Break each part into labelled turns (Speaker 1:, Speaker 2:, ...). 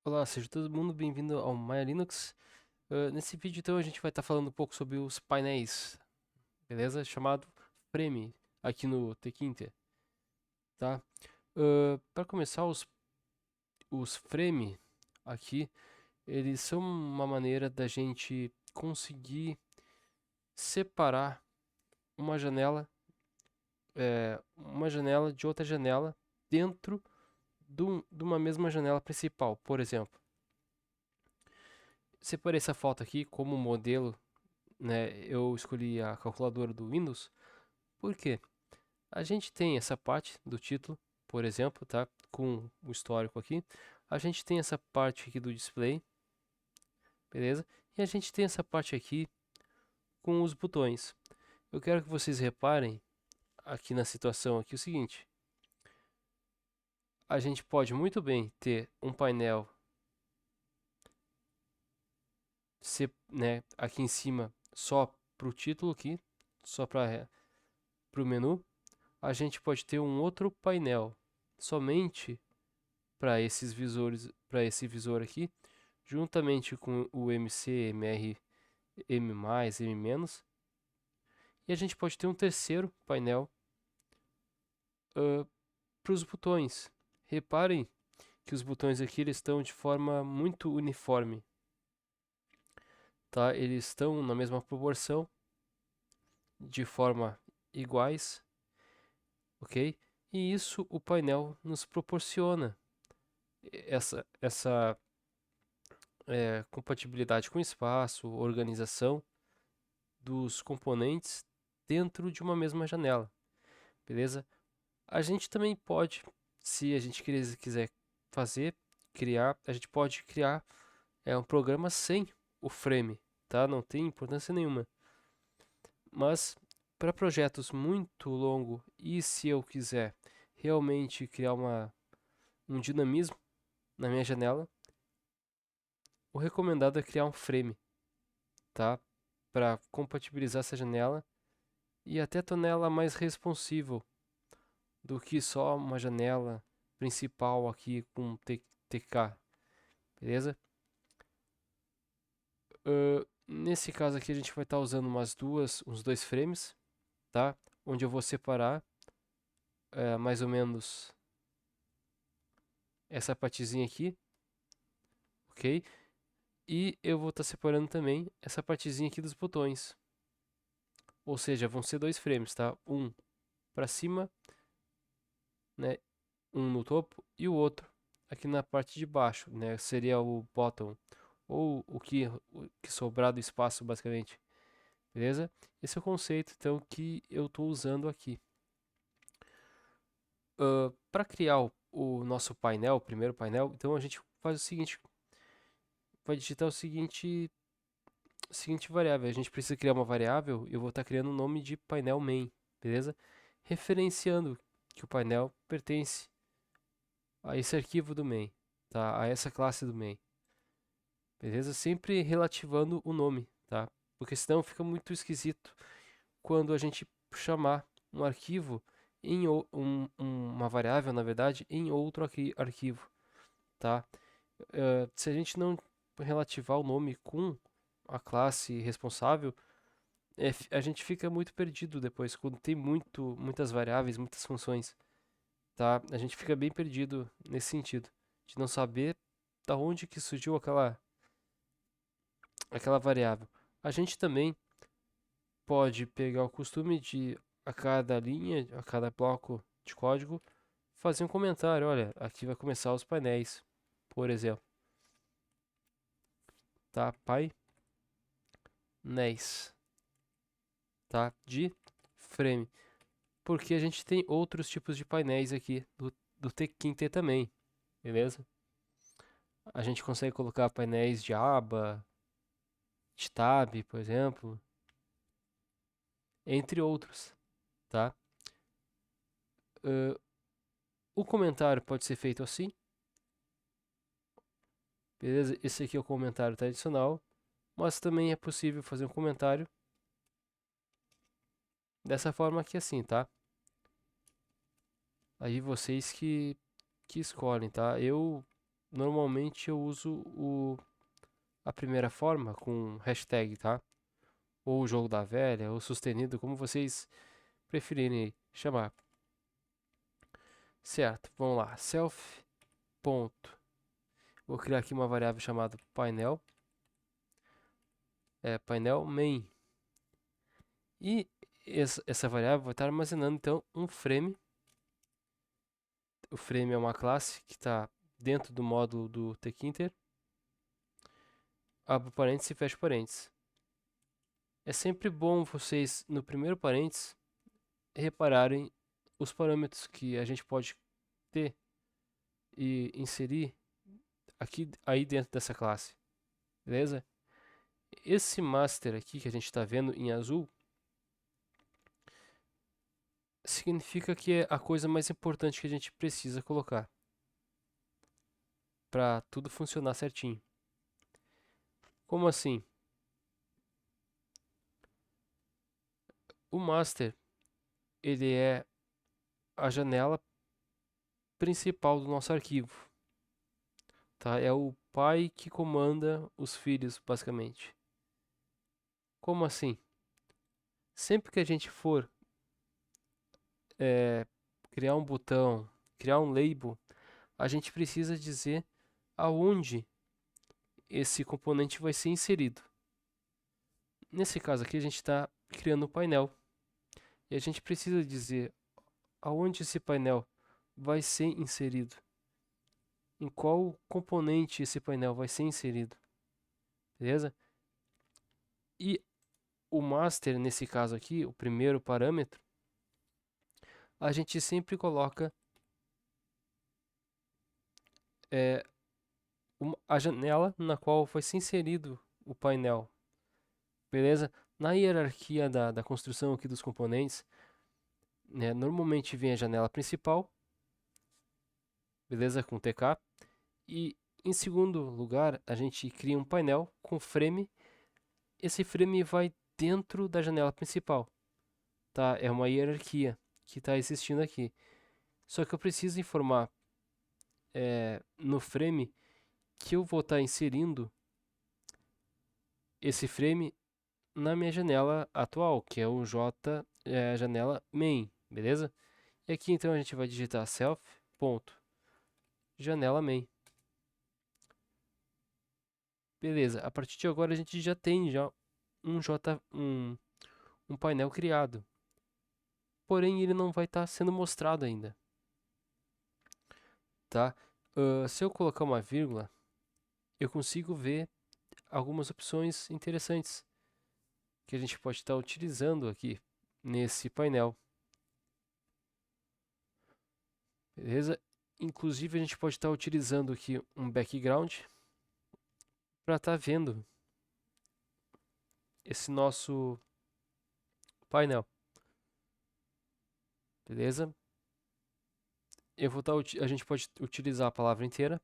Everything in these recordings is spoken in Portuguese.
Speaker 1: Olá, seja todo mundo bem-vindo ao Maya Linux. Nesse vídeo, então, a gente vai estar falando um pouco sobre os painéis, beleza? Chamado Frame, aqui no Tkinter, tá? Para começar, os Frame aqui, eles são uma maneira da gente conseguir separar uma uma janela de outra janela dentro de uma mesma janela principal. Por exemplo, separei essa foto aqui como modelo, né? Eu escolhi a calculadora do Windows. Por quê? A gente tem essa parte do título, por exemplo, tá? Com o histórico aqui. A gente tem essa parte aqui do display, beleza? E a gente tem essa parte aqui com os botões. Eu quero que vocês reparem aqui na situação aqui o seguinte. A gente pode muito bem ter um painel, né, aqui em cima só para o título aqui, só para o menu. A gente pode ter um outro painel somente para esses visores, para esse visor aqui, juntamente com o MC, MR, M+, M-. E a gente pode ter um terceiro painel para os botões. Reparem que os botões aqui eles estão de forma muito uniforme, tá? Eles estão na mesma proporção, de forma iguais, ok? E isso o painel nos proporciona essa compatibilidade com espaço, organização dos componentes dentro de uma mesma janela, beleza? A gente também pode, se a gente quiser fazer, criar, a gente pode criar um programa sem o frame, tá? Não tem importância nenhuma. Mas para projetos muito longos e se eu quiser realmente criar um dinamismo na minha janela, o recomendado é criar um frame, tá? Para compatibilizar essa janela e até tornar ela mais responsível do que só uma janela principal aqui com TK, beleza? Nesse caso aqui a gente vai estar usando uns dois frames, tá? Onde eu vou separar mais ou menos essa partezinha aqui, ok? E eu vou estar separando também essa partezinha aqui dos botões, ou seja, vão ser dois frames, tá? Um para cima, né? Um no topo e o outro aqui na parte de baixo, né? Seria o bottom ou o que sobrar do espaço, basicamente. Beleza? Esse é o conceito, então, que eu estou usando aqui. Para criar o nosso painel, o primeiro painel, então a gente faz o seguinte, vai digitar seguinte variável. A gente precisa criar uma variável, eu vou estar criando o nome de painel main, beleza? Referenciando que o painel pertence a esse arquivo do main, tá? A essa classe do main. Beleza? Sempre relativando o nome, tá? Porque senão fica muito esquisito quando a gente chamar um arquivo uma variável, na verdade, em outro arquivo, tá? Se a gente não relativar o nome com a classe responsável, a gente fica muito perdido depois, quando tem muitas variáveis, muitas funções, tá? A gente fica bem perdido nesse sentido, de não saber da onde que surgiu aquela variável. A gente também pode pegar o costume de, a cada linha, a cada bloco de código, fazer um comentário. Olha, aqui vai começar os painéis, por exemplo, tá? Painéis, tá? De frame. Porque a gente tem outros tipos de painéis aqui do Tkinter também, beleza? A gente consegue colocar painéis de aba, de tab, por exemplo, entre outros, tá? Uh, o comentário pode ser feito assim, beleza? Esse aqui é o comentário tradicional, mas também é possível fazer um comentário dessa forma aqui assim, tá? Aí vocês que escolhem, tá? Eu normalmente eu uso a primeira forma com hashtag, tá? Ou o jogo da velha, ou sustenido, como vocês preferirem chamar. Certo, vamos lá. Self ponto. Vou criar aqui uma variável chamada painel. Painel main. E essa variável vai estar armazenando então um frame. O frame é uma classe que está dentro do módulo do tkinter. Abro parênteses e fecho parênteses. É sempre bom vocês, no primeiro parênteses, repararem os parâmetros que a gente pode ter e inserir aqui aí dentro dessa classe, beleza? Esse master aqui que a gente está vendo em azul significa que é a coisa mais importante que a gente precisa colocar para tudo funcionar certinho. Como assim? O master ele é a janela principal do nosso arquivo, tá? É o pai que comanda os filhos, basicamente. Como assim? Sempre que a gente for criar um botão, criar um label, a gente precisa dizer aonde esse componente vai ser inserido. Nesse caso aqui, a gente está criando um painel e a gente precisa dizer aonde esse painel vai ser inserido, em qual componente esse painel vai ser inserido, beleza? E o master, nesse caso aqui, o primeiro parâmetro, a gente sempre coloca a janela na qual vai ser inserido o painel, beleza? Na hierarquia da construção aqui dos componentes, né, normalmente vem a janela principal, beleza? Com TK. E em segundo lugar, a gente cria um painel com frame. Esse frame vai dentro da janela principal, tá? É uma hierarquia que está existindo aqui. Só que eu preciso informar no frame que eu vou estar inserindo esse frame na minha janela atual, que é o janela main, beleza? E aqui então a gente vai digitar self ponto janela main. Beleza, a partir de agora a gente já tem um um painel criado. Porém ele não vai estar sendo mostrado ainda, tá? Se eu colocar uma vírgula, eu consigo ver algumas opções interessantes que a gente pode estar utilizando aqui nesse painel, beleza? Inclusive a gente pode estar utilizando aqui um background para estar vendo esse nosso painel, beleza? A gente pode utilizar a palavra inteira,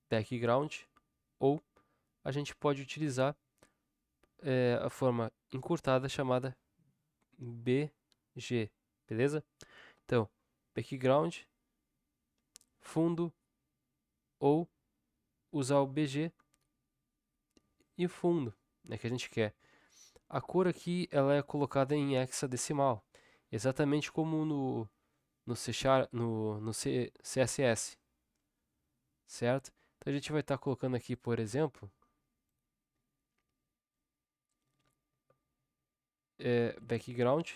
Speaker 1: background, ou a gente pode utilizar a forma encurtada chamada BG, beleza? Então, background, fundo, ou usar o BG e fundo, né, que a gente quer. A cor aqui ela é colocada em hexadecimal, exatamente como no CSS, certo? Então a gente vai estar colocando aqui, por exemplo, background,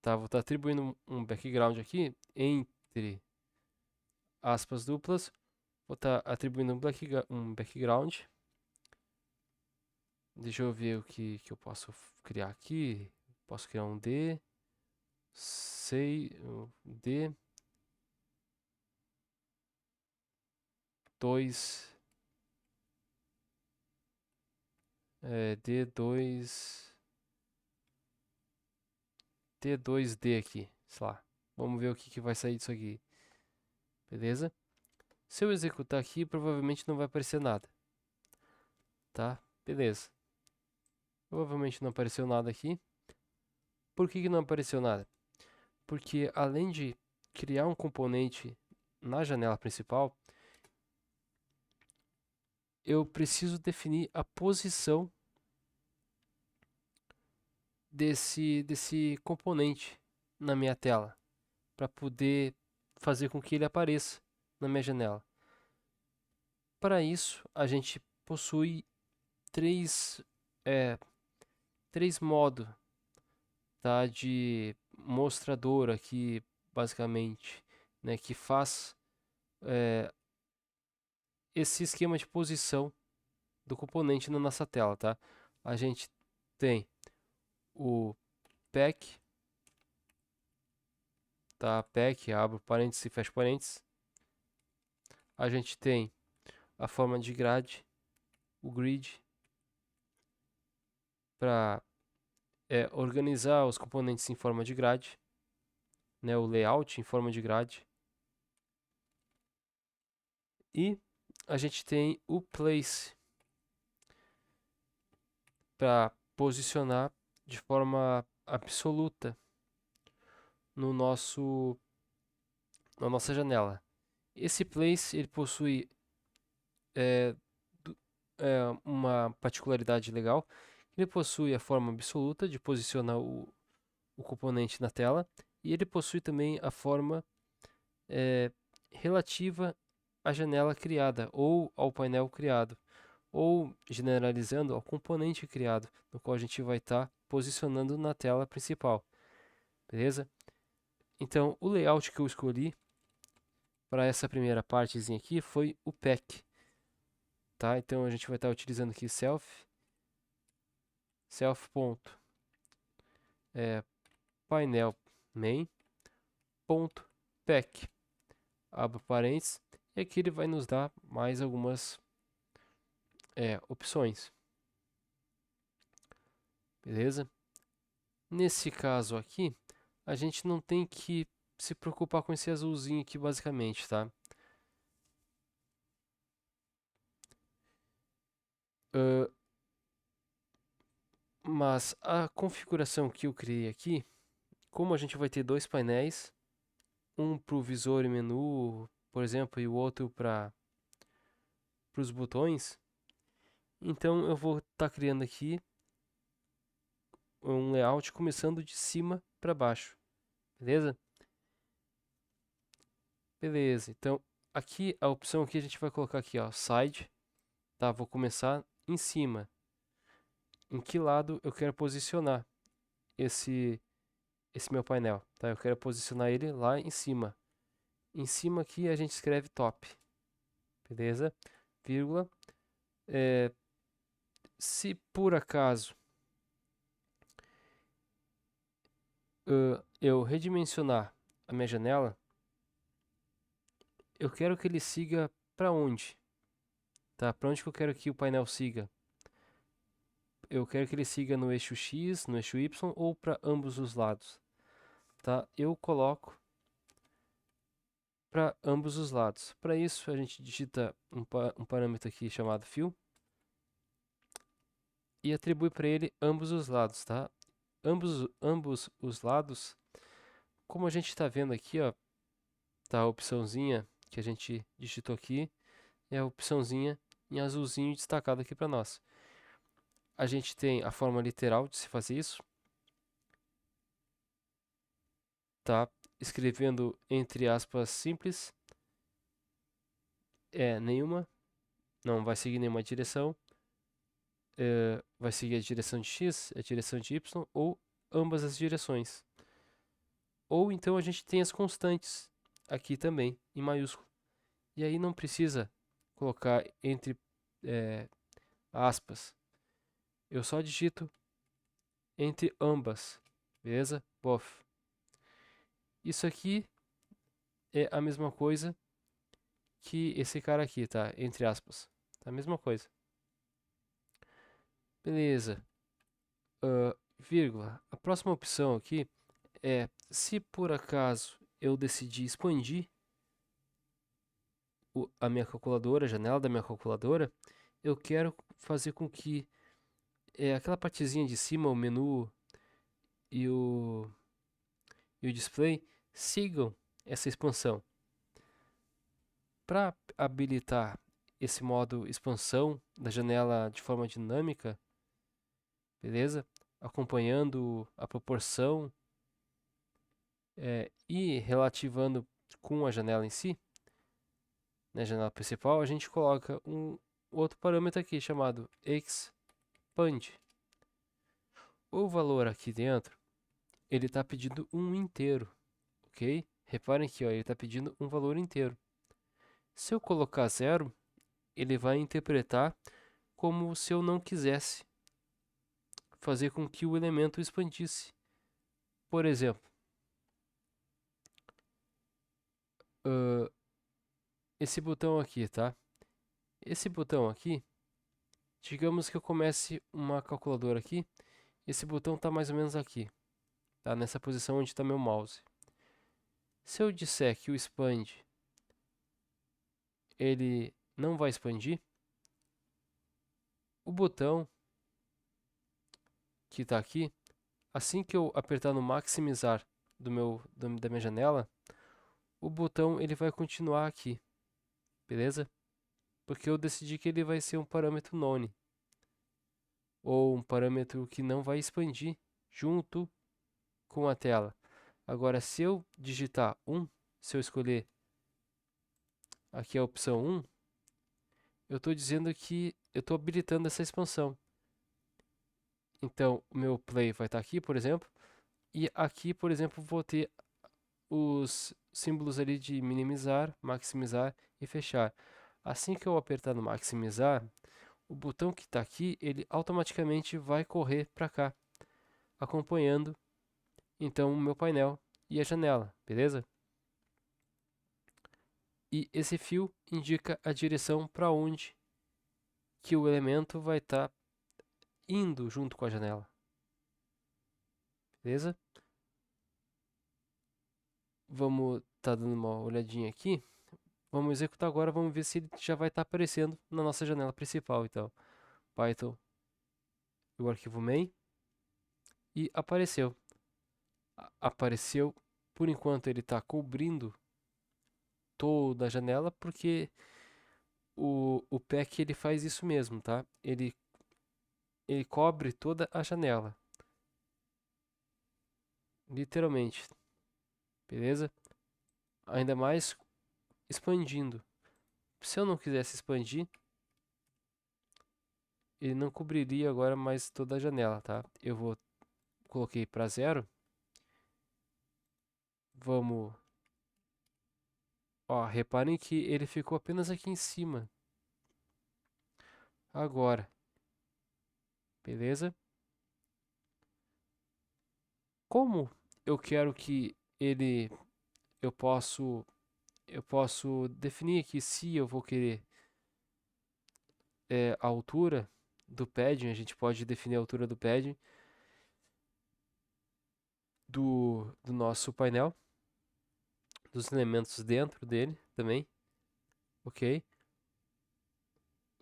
Speaker 1: tá? Vou estar atribuindo um background aqui entre aspas duplas, vou estar atribuindo um background. Deixa eu ver o que eu posso criar aqui. Posso criar um D, D 2 D2 D2D aqui, sei lá. Vamos ver o que vai sair disso aqui. Beleza? Se eu executar aqui, provavelmente não vai aparecer nada. Tá? Beleza. Provavelmente não apareceu nada aqui. Por que não apareceu nada? Porque além de criar um componente na janela principal, eu preciso definir a posição desse componente na minha tela, para poder fazer com que ele apareça na minha janela. Para isso, a gente possui três, três modos, tá, de mostrador aqui, basicamente, né, que faz esse esquema de posição do componente na nossa tela, tá? A gente tem o pack, tá? Pack, abro parênteses e fecho parênteses. A gente tem a forma de grade, o grid, para organizar os componentes em forma de grade, né? O layout em forma de grade. E a gente tem o place, para posicionar de forma absoluta no na nossa janela. Esse place ele possui é, uma particularidade legal. Ele possui a forma absoluta de posicionar o componente na tela e ele possui também a forma relativa à janela criada ou ao painel criado, ou generalizando ao componente criado, no qual a gente vai estar posicionando na tela principal, beleza? Então, o layout que eu escolhi para essa primeira partezinha aqui foi o pack, tá? Então a gente vai estar utilizando aqui self painel main ponto pack, abro parênteses, e aqui ele vai nos dar mais algumas opções, beleza? Nesse caso aqui, a gente não tem que se preocupar com esse azulzinho aqui basicamente, tá? Mas a configuração que eu criei aqui, como a gente vai ter dois painéis, um para o visor e menu, por exemplo, e o outro para os botões, então eu vou estar criando aqui um layout começando de cima para baixo, beleza? Beleza, então aqui a opção que a gente vai colocar aqui, ó, side, tá? Vou começar em cima. Em que lado eu quero posicionar esse meu painel, tá? Eu quero posicionar ele lá em cima. Em cima aqui a gente escreve top, beleza? Vírgula. Se por acaso eu redimensionar a minha janela, eu quero que ele siga para onde? Tá? Para onde que eu quero que o painel siga? Eu quero que ele siga no eixo X, no eixo Y ou para ambos os lados, tá? Eu coloco para ambos os lados. Para isso a gente digita um parâmetro aqui chamado fill e atribui para ele ambos os lados, tá? Ambos os lados, como a gente está vendo aqui, ó, tá a opçãozinha que a gente digitou aqui, é a opçãozinha em azulzinho destacado aqui para nós. A gente tem a forma literal de se fazer isso, tá? Escrevendo entre aspas simples, nenhuma, não vai seguir nenhuma direção, vai seguir a direção de X, a direção de Y ou ambas as direções. Ou então a gente tem as constantes aqui também, em maiúsculo. E aí não precisa colocar entre aspas. Eu só digito entre ambas, beleza? Both. Isso aqui é a mesma coisa que esse cara aqui, tá? Entre aspas. Tá a mesma coisa. Beleza. Vírgula. A próxima opção aqui é se por acaso eu decidir expandir a minha calculadora, a janela da minha calculadora, eu quero fazer com que aquela partezinha de cima, o menu e o display, sigam essa expansão. para habilitar esse modo expansão da janela de forma dinâmica, beleza? Acompanhando a proporção e relativando com a janela em si, na janela principal, a gente coloca um outro parâmetro aqui chamado expand. O valor aqui dentro, ele está pedindo um inteiro, ok? Reparem que ele está pedindo um valor inteiro. Se eu colocar 0, ele vai interpretar como se eu não quisesse fazer com que o elemento expandisse. Por exemplo, esse botão aqui, tá? Esse botão aqui, digamos que eu comece uma calculadora aqui, esse botão está mais ou menos aqui, tá? Nessa posição onde está meu mouse. Se eu disser que o expand ele não vai expandir, o botão que está aqui, assim que eu apertar no maximizar da minha janela, o botão ele vai continuar aqui, beleza? Porque eu decidi que ele vai ser um parâmetro none, ou um parâmetro que não vai expandir junto com a tela. Agora, se eu digitar 1, se eu escolher aqui a opção 1, eu estou dizendo que eu estou habilitando essa expansão. Então, o meu play vai estar aqui, por exemplo, e aqui, por exemplo, vou ter os símbolos ali de minimizar, maximizar e fechar. Assim que eu apertar no maximizar, o botão que está aqui, ele automaticamente vai correr para cá, acompanhando então o meu painel e a janela, beleza? E esse fio indica a direção para onde que o elemento vai estar indo junto com a janela, beleza? Vamos estar dando uma olhadinha aqui. Vamos executar agora, vamos ver se ele já vai estar aparecendo na nossa janela principal. Então, Python, o arquivo main, e apareceu. Apareceu, por enquanto ele está cobrindo toda a janela, porque o pack ele faz isso mesmo, tá? Ele cobre toda a janela, literalmente, beleza? Ainda mais expandindo. Se eu não quisesse expandir, ele não cobriria agora mais toda a janela, tá? Coloquei para 0. Vamos, ó, reparem que ele ficou apenas aqui em cima. Agora, beleza? Como eu quero que eu posso definir aqui se eu vou querer a altura do padding, a gente pode definir a altura do padding do nosso painel, dos elementos dentro dele também, ok?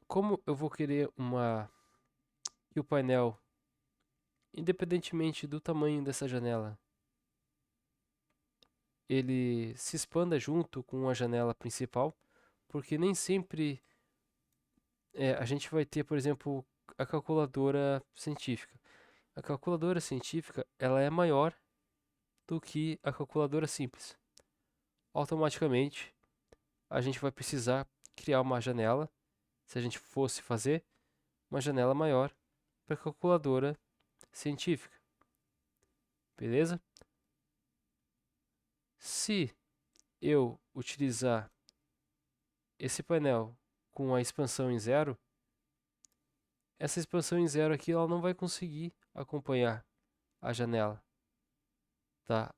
Speaker 1: Como eu vou querer que o painel, independentemente do tamanho dessa janela, ele se expanda junto com a janela principal, porque nem sempre a gente vai ter, por exemplo, a calculadora científica. A calculadora científica ela é maior do que a calculadora simples. Automaticamente, a gente vai precisar criar uma janela, se a gente fosse fazer uma janela maior para a calculadora científica. Beleza? Se eu utilizar esse painel com a expansão em 0, essa expansão em 0 aqui ela não vai conseguir acompanhar a janela, tá?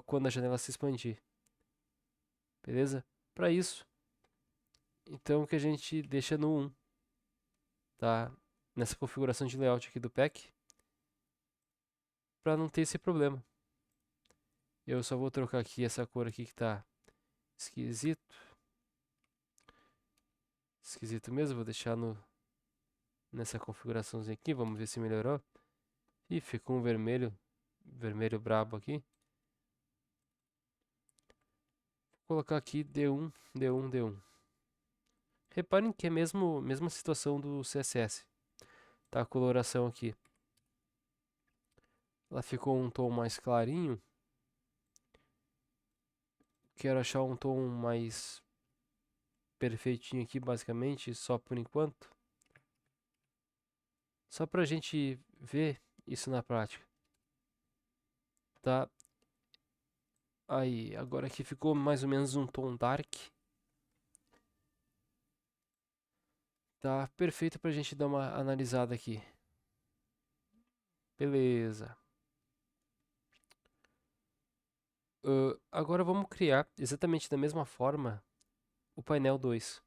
Speaker 1: Quando a janela se expandir. Beleza? Para isso, então que a gente deixa no 1, tá? Nessa configuração de layout aqui do pack, para não ter esse problema. Eu só vou trocar aqui essa cor aqui que está esquisito. Esquisito mesmo, vou deixar nessa configuraçãozinha aqui, vamos ver se melhorou. Ih, ficou um vermelho brabo aqui. colocar aqui D1, D1, D1. Reparem que é mesma situação do CSS. Tá a coloração aqui. Ela ficou um tom mais clarinho. Quero achar um tom mais perfeitinho aqui, basicamente, só por enquanto. Só pra gente ver isso na prática. Tá? Aí, agora aqui ficou mais ou menos um tom dark. Tá perfeito pra gente dar uma analisada aqui. Beleza. Agora vamos criar exatamente da mesma forma o painel 2.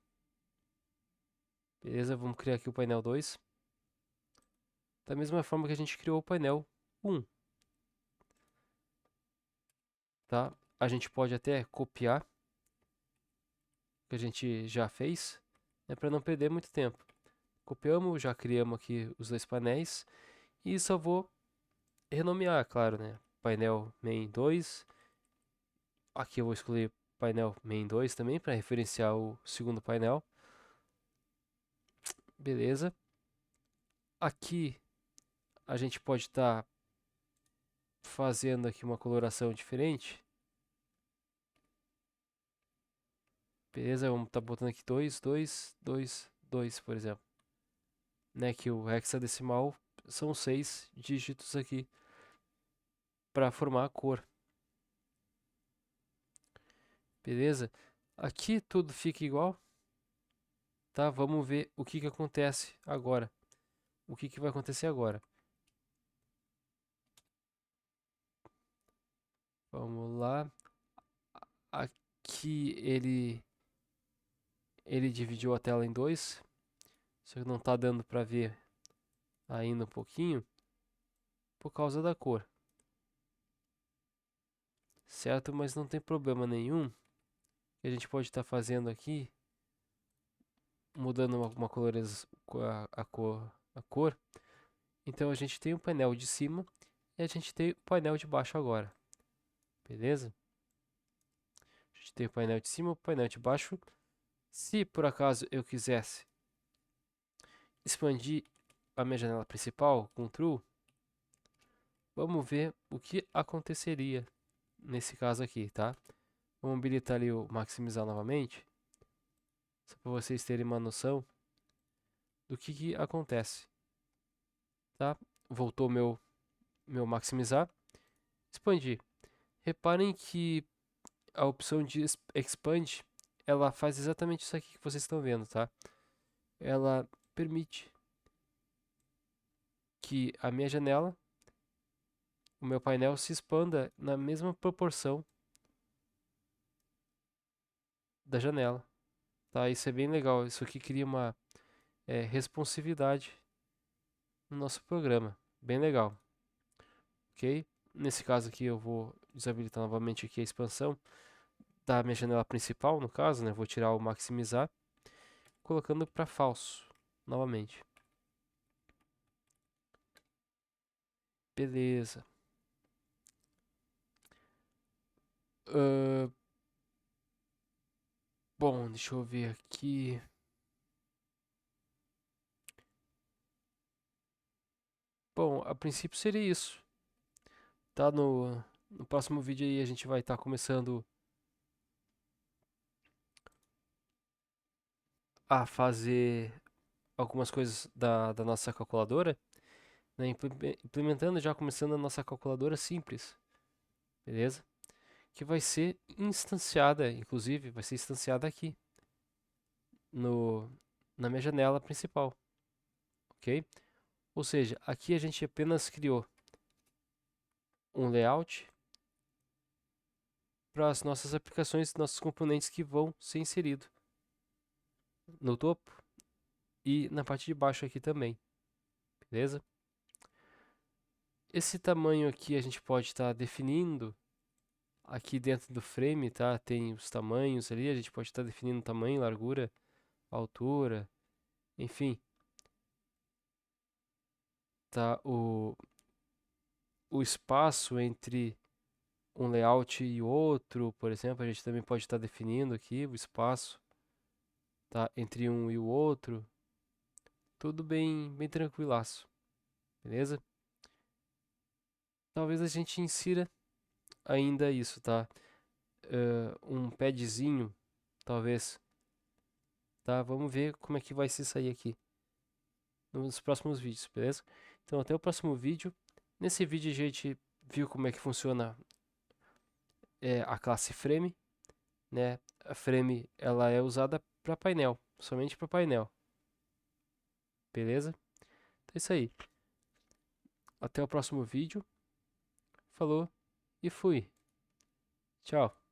Speaker 1: Beleza? Vamos criar aqui o painel 2. Da mesma forma que a gente criou o painel 1. Tá? A gente pode até copiar o que a gente já fez, né, para não perder muito tempo. Copiamos, já criamos aqui os dois painéis e só vou renomear, claro, né? Painel main 2. Aqui eu vou escolher painel main 2 também para referenciar o segundo painel. Beleza. Aqui a gente pode estar fazendo aqui uma coloração diferente. Beleza, vamos estar botando aqui 2, 2, 2, 2, por exemplo. Né, que o hexadecimal são 6 dígitos aqui para formar a cor. Beleza? Aqui tudo fica igual, tá? Vamos ver o que acontece agora. O que vai acontecer agora? Vamos lá. Aqui ele dividiu a tela em dois. Só que não está dando para ver ainda um pouquinho por causa da cor. Certo? Mas não tem problema nenhum. Que a gente pode estar fazendo aqui, mudando uma a cor. Então a gente tem o painel de cima e a gente tem o painel de baixo agora. Beleza? A gente tem o painel de cima e o painel de baixo. Se por acaso eu quisesse expandir a minha janela principal com True, vamos ver o que aconteceria nesse caso aqui, tá? Vamos habilitar ali o maximizar novamente, só para vocês terem uma noção do que acontece, tá? Voltou meu maximizar, expandir. Reparem que a opção de expand, ela faz exatamente isso aqui que vocês estão vendo, tá? Ela permite que a minha janela, o meu painel se expanda na mesma proporção da janela, tá? Isso é bem legal. Isso aqui cria uma responsividade no nosso programa, bem legal, ok? Nesse caso aqui eu vou desabilitar novamente aqui a expansão da minha janela principal, no caso, né? Vou tirar o maximizar, colocando para falso novamente. Beleza. Uh, bom, deixa eu ver aqui. Bom, a princípio seria isso. Tá no próximo vídeo aí a gente vai estar começando a fazer algumas coisas da nossa calculadora, né? Implementando já começando a nossa calculadora simples, beleza? Que vai ser instanciada, inclusive, vai ser instanciada aqui no, na minha janela principal, ok? Ou seja, aqui a gente apenas criou um layout para as nossas aplicações, nossos componentes que vão ser inseridos no topo e na parte de baixo aqui também, beleza? Esse tamanho aqui a gente pode estar definindo aqui dentro do frame, tá? Tem os tamanhos ali, a gente pode estar definindo tamanho, largura, altura, enfim. Tá o espaço entre um layout e outro, por exemplo, a gente também pode estar definindo aqui o espaço, tá, entre um e o outro, tudo bem tranquilaço, beleza? Talvez a gente insira ainda isso, tá? Um padzinho, talvez, tá? Vamos ver como é que vai se sair aqui nos próximos vídeos, beleza? Então até o próximo vídeo. Nesse vídeo a gente viu como é que funciona a classe frame, né? A frame ela é usada para painel, somente para painel, beleza? Então é isso aí. Até o próximo vídeo. Falou e fui. Tchau.